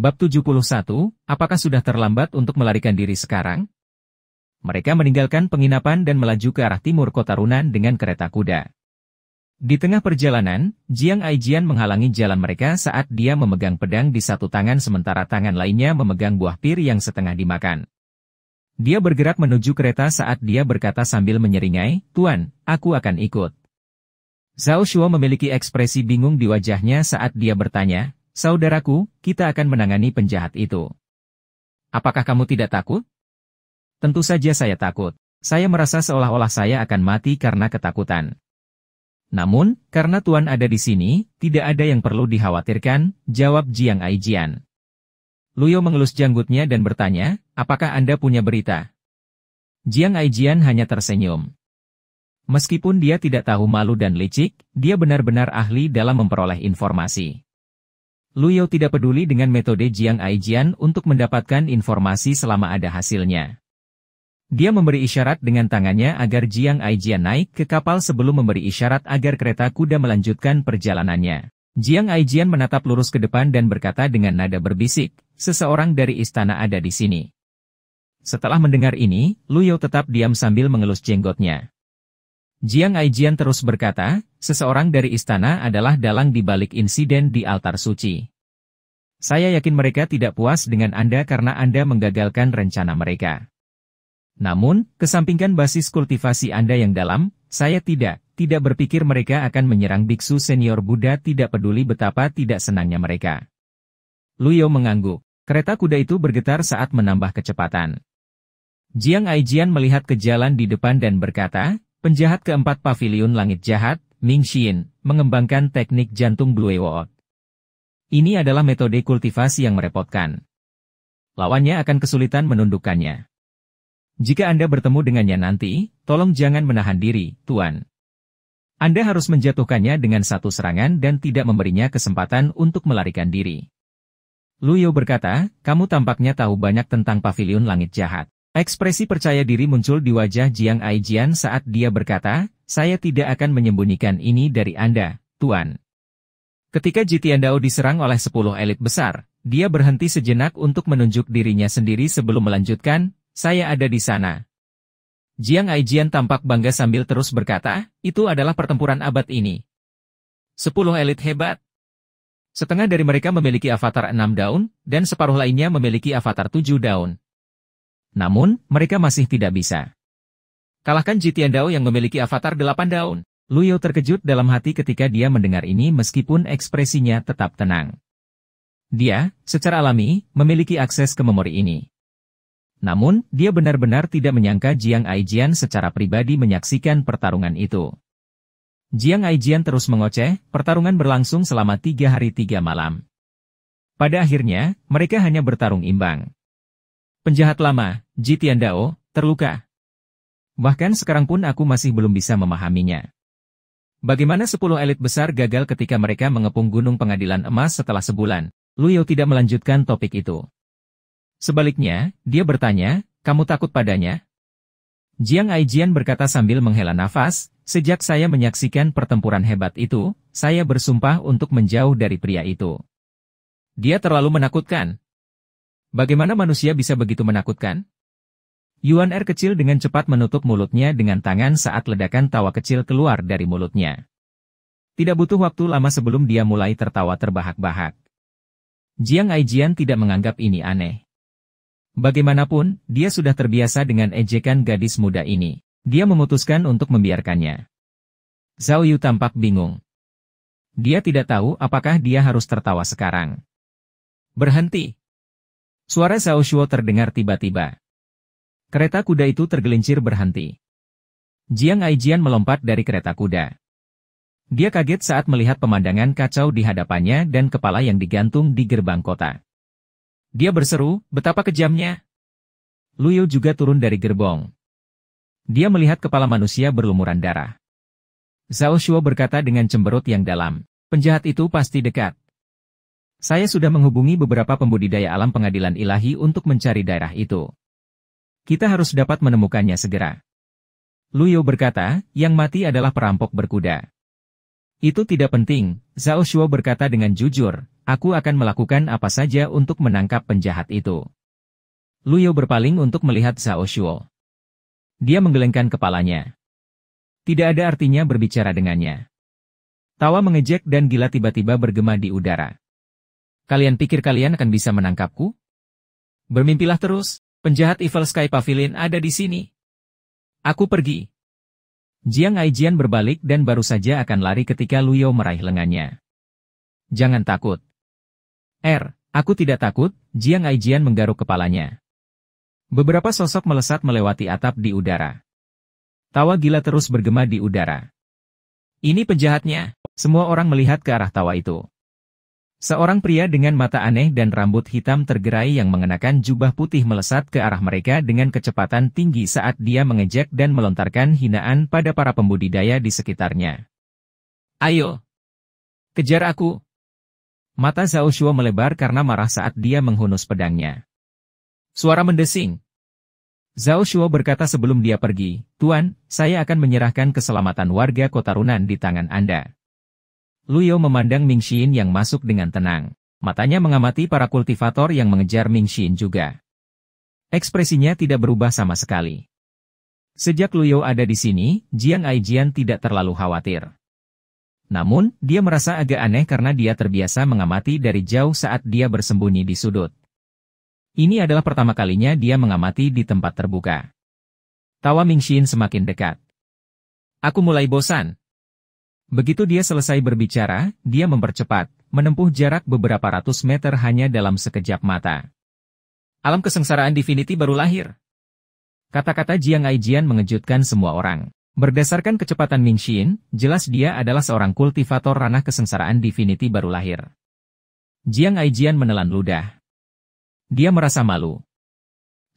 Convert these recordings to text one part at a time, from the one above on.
Bab 71, apakah sudah terlambat untuk melarikan diri sekarang? Mereka meninggalkan penginapan dan melaju ke arah timur kota Runan dengan kereta kuda. Di tengah perjalanan, Jiang Aijian menghalangi jalan mereka saat dia memegang pedang di satu tangan sementara tangan lainnya memegang buah pir yang setengah dimakan. Dia bergerak menuju kereta saat dia berkata sambil menyeringai, "Tuan, aku akan ikut." Zhao Shuo memiliki ekspresi bingung di wajahnya saat dia bertanya, "Saudaraku, kita akan menangani penjahat itu. Apakah kamu tidak takut?" "Tentu saja saya takut. Saya merasa seolah-olah saya akan mati karena ketakutan. Namun, karena Tuan ada di sini, tidak ada yang perlu dikhawatirkan," jawab Jiang Aijian. Luyo mengelus janggutnya dan bertanya, "Apakah Anda punya berita?" Jiang Aijian hanya tersenyum. Meskipun dia tidak tahu malu dan licik, dia benar-benar ahli dalam memperoleh informasi. Luyo tidak peduli dengan metode Jiang Aijian untuk mendapatkan informasi selama ada hasilnya. Dia memberi isyarat dengan tangannya agar Jiang Aijian naik ke kapal sebelum memberi isyarat agar kereta kuda melanjutkan perjalanannya. Jiang Aijian menatap lurus ke depan dan berkata dengan nada berbisik, "Seseorang dari istana ada di sini." Setelah mendengar ini, Luyo tetap diam sambil mengelus jenggotnya. Jiang Aijian terus berkata, "Seseorang dari istana adalah dalang di balik insiden di altar suci. Saya yakin mereka tidak puas dengan Anda karena Anda menggagalkan rencana mereka. Namun, kesampingkan basis kultivasi Anda yang dalam, saya tidak berpikir mereka akan menyerang biksu senior Buddha tidak peduli betapa tidak senangnya mereka." Luyo mengangguk. Kereta kuda itu bergetar saat menambah kecepatan. Jiang Aijian melihat ke jalan di depan dan berkata, "Penjahat keempat paviliun langit jahat, Ming Xin, mengembangkan teknik jantung Blue World. Ini adalah metode kultivasi yang merepotkan. Lawannya akan kesulitan menundukkannya. Jika Anda bertemu dengannya nanti, tolong jangan menahan diri, Tuan. Anda harus menjatuhkannya dengan satu serangan dan tidak memberinya kesempatan untuk melarikan diri." Luyo berkata, "Kamu tampaknya tahu banyak tentang paviliun langit jahat." Ekspresi percaya diri muncul di wajah Jiang Aijian saat dia berkata, "Saya tidak akan menyembunyikan ini dari Anda, Tuan." Ketika Jitiandao diserang oleh 10 elit besar, dia berhenti sejenak untuk menunjuk dirinya sendiri sebelum melanjutkan, "Saya ada di sana." Jiang Aijian tampak bangga sambil terus berkata, "Itu adalah pertempuran abad ini. 10 elit hebat. Setengah dari mereka memiliki avatar 6 daun, dan separuh lainnya memiliki avatar 7 daun. Namun, mereka masih tidak bisa kalahkan Jitiandao yang memiliki avatar 8 daun." Luyo terkejut dalam hati ketika dia mendengar ini meskipun ekspresinya tetap tenang. Dia, secara alami, memiliki akses ke memori ini. Namun, dia benar-benar tidak menyangka Jiang Aijian secara pribadi menyaksikan pertarungan itu. Jiang Aijian terus mengoceh, pertarungan berlangsung selama 3 hari 3 malam. Pada akhirnya, mereka hanya bertarung imbang. Penjahat lama, Jitiandao, terluka. Bahkan sekarang pun aku masih belum bisa memahaminya. Bagaimana 10 elit besar gagal ketika mereka mengepung Gunung Pengadilan Emas setelah sebulan? Luyo tidak melanjutkan topik itu. Sebaliknya, dia bertanya, "Kamu takut padanya?" Jiang Aijian berkata sambil menghela nafas, "Sejak saya menyaksikan pertempuran hebat itu, saya bersumpah untuk menjauh dari pria itu. Dia terlalu menakutkan." "Bagaimana manusia bisa begitu menakutkan?" Yuan Er kecil dengan cepat menutup mulutnya dengan tangan saat ledakan tawa kecil keluar dari mulutnya. Tidak butuh waktu lama sebelum dia mulai tertawa terbahak-bahak. Jiang Aijian tidak menganggap ini aneh. Bagaimanapun, dia sudah terbiasa dengan ejekan gadis muda ini. Dia memutuskan untuk membiarkannya. Zhao Yu tampak bingung. Dia tidak tahu apakah dia harus tertawa sekarang. "Berhenti!" Suara Zhao Shuo terdengar tiba-tiba. Kereta kuda itu tergelincir berhenti. Jiang Aijian melompat dari kereta kuda. Dia kaget saat melihat pemandangan kacau di hadapannya dan kepala yang digantung di gerbang kota. Dia berseru, "Betapa kejamnya!" Luyo juga turun dari gerbong. Dia melihat kepala manusia berlumuran darah. Zhao Shuo berkata dengan cemberut yang dalam, "Penjahat itu pasti dekat. Saya sudah menghubungi beberapa pembudidaya alam pengadilan ilahi untuk mencari daerah itu. Kita harus dapat menemukannya segera." Luyo berkata, "Yang mati adalah perampok berkuda. Itu tidak penting, Zhao Shuo berkata dengan jujur, aku akan melakukan apa saja untuk menangkap penjahat itu. Lu Yao berpaling untuk melihat Zhao Shuo. Dia menggelengkan kepalanya. Tidak ada artinya berbicara dengannya. Tawa mengejek dan gila tiba-tiba bergema di udara. Kalian pikir kalian akan bisa menangkapku? Bermimpilah terus, penjahat Evil Sky Pavilion ada di sini. Aku pergi. Jiang Aijian berbalik dan baru saja akan lari ketika Lu Yao meraih lengannya. Jangan takut. Aku tidak takut, Jiang Aijian menggaruk kepalanya. Beberapa sosok melesat melewati atap di udara. Tawa gila terus bergema di udara. Ini penjahatnya. Semua orang melihat ke arah tawa itu. Seorang pria dengan mata aneh dan rambut hitam tergerai yang mengenakan jubah putih melesat ke arah mereka dengan kecepatan tinggi saat dia mengejek dan melontarkan hinaan pada para pembudidaya di sekitarnya. Ayo! Kejar aku! Mata Zhao Shuo melebar karena marah saat dia menghunus pedangnya. Suara mendesing. Zhao Shuo berkata sebelum dia pergi, Tuan, saya akan menyerahkan keselamatan warga Kota Runan di tangan Anda. Lu Yao memandang Ming Xin yang masuk dengan tenang. Matanya mengamati para kultivator yang mengejar Ming Xin juga. Ekspresinya tidak berubah sama sekali. Sejak Lu Yao ada di sini, Jiang Aijian tidak terlalu khawatir. Namun, dia merasa agak aneh karena dia terbiasa mengamati dari jauh saat dia bersembunyi di sudut. Ini adalah pertama kalinya dia mengamati di tempat terbuka. Tawa Ming Xin semakin dekat. Aku mulai bosan. Begitu dia selesai berbicara, dia mempercepat, menempuh jarak beberapa ratus meter hanya dalam sekejap mata. Alam kesengsaraan Divinity baru lahir. Kata-kata Jiang Aijian mengejutkan semua orang. Berdasarkan kecepatan Ming Xin, jelas dia adalah seorang kultivator ranah kesengsaraan Divinity baru lahir. Jiang Aijian menelan ludah. Dia merasa malu.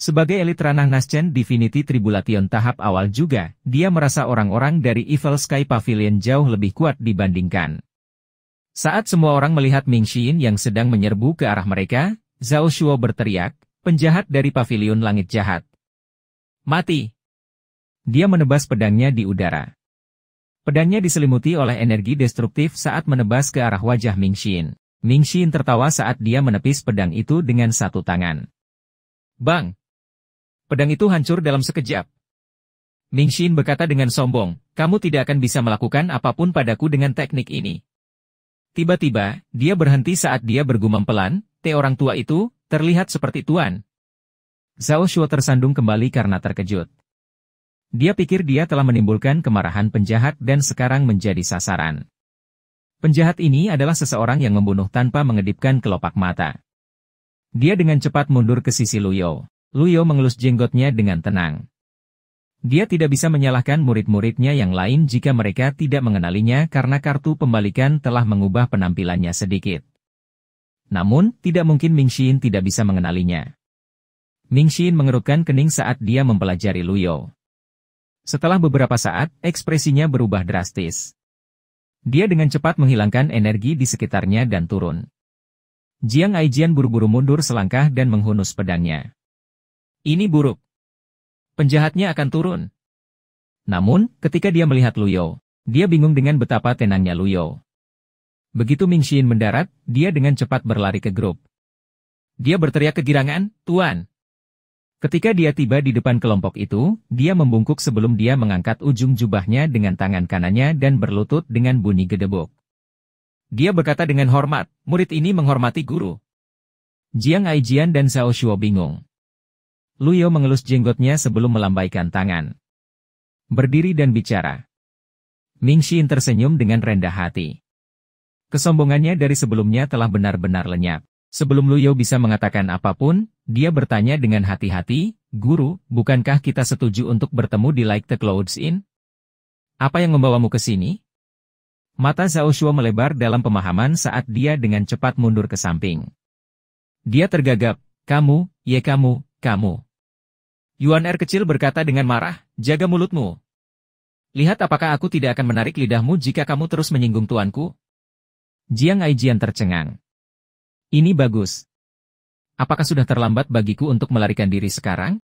Sebagai elit ranah Naschen Divinity Tribulation tahap awal juga, dia merasa orang-orang dari Evil Sky Pavilion jauh lebih kuat dibandingkan. Saat semua orang melihat Ming Xin yang sedang menyerbu ke arah mereka, Zhao Shuo berteriak, penjahat dari Pavilion Langit Jahat. Mati! Dia menebas pedangnya di udara. Pedangnya diselimuti oleh energi destruktif saat menebas ke arah wajah Ming Xin. Ming Xin tertawa saat dia menepis pedang itu dengan satu tangan. Bang! Pedang itu hancur dalam sekejap. Ming Xin berkata dengan sombong, kamu tidak akan bisa melakukan apapun padaku dengan teknik ini. Tiba-tiba, dia berhenti saat dia bergumam pelan, orang tua itu, terlihat seperti tuan. Zhao Shuo tersandung kembali karena terkejut. Dia pikir dia telah menimbulkan kemarahan penjahat dan sekarang menjadi sasaran. Penjahat ini adalah seseorang yang membunuh tanpa mengedipkan kelopak mata. Dia dengan cepat mundur ke sisi Lu Yao. Lu Yao mengelus jenggotnya dengan tenang. Dia tidak bisa menyalahkan murid-muridnya yang lain jika mereka tidak mengenalinya karena kartu pembalikan telah mengubah penampilannya sedikit. Namun, tidak mungkin Ming Xin tidak bisa mengenalinya. Ming Xin mengerutkan kening saat dia mempelajari Lu Yao. Setelah beberapa saat, ekspresinya berubah drastis. Dia dengan cepat menghilangkan energi di sekitarnya dan turun. Jiang Aijian buru-buru mundur selangkah dan menghunus pedangnya. Ini buruk. Penjahatnya akan turun. Namun, ketika dia melihat Lu Yao, dia bingung dengan betapa tenangnya Lu Yao. Begitu Ming Xin mendarat, dia dengan cepat berlari ke grup. Dia berteriak kegirangan, Tuan. Ketika dia tiba di depan kelompok itu, dia membungkuk sebelum dia mengangkat ujung jubahnya dengan tangan kanannya dan berlutut dengan bunyi gedebuk. Dia berkata dengan hormat, murid ini menghormati guru. Jiang Aijian dan Zhao Shuo bingung. Lu Yao mengelus jenggotnya sebelum melambaikan tangan. Berdiri dan bicara. Ming Xin tersenyum dengan rendah hati. Kesombongannya dari sebelumnya telah benar-benar lenyap. Sebelum Lu Yao bisa mengatakan apapun, dia bertanya dengan hati-hati, Guru, bukankah kita setuju untuk bertemu di Like the Clouds Inn? Apa yang membawamu ke sini? Mata Zhao Shuo melebar dalam pemahaman saat dia dengan cepat mundur ke samping. Dia tergagap, kamu. Yuan Er kecil berkata dengan marah, jaga mulutmu. Lihat apakah aku tidak akan menarik lidahmu jika kamu terus menyinggung tuanku. Jiang Aijian tercengang. Ini bagus. Apakah sudah terlambat bagiku untuk melarikan diri sekarang?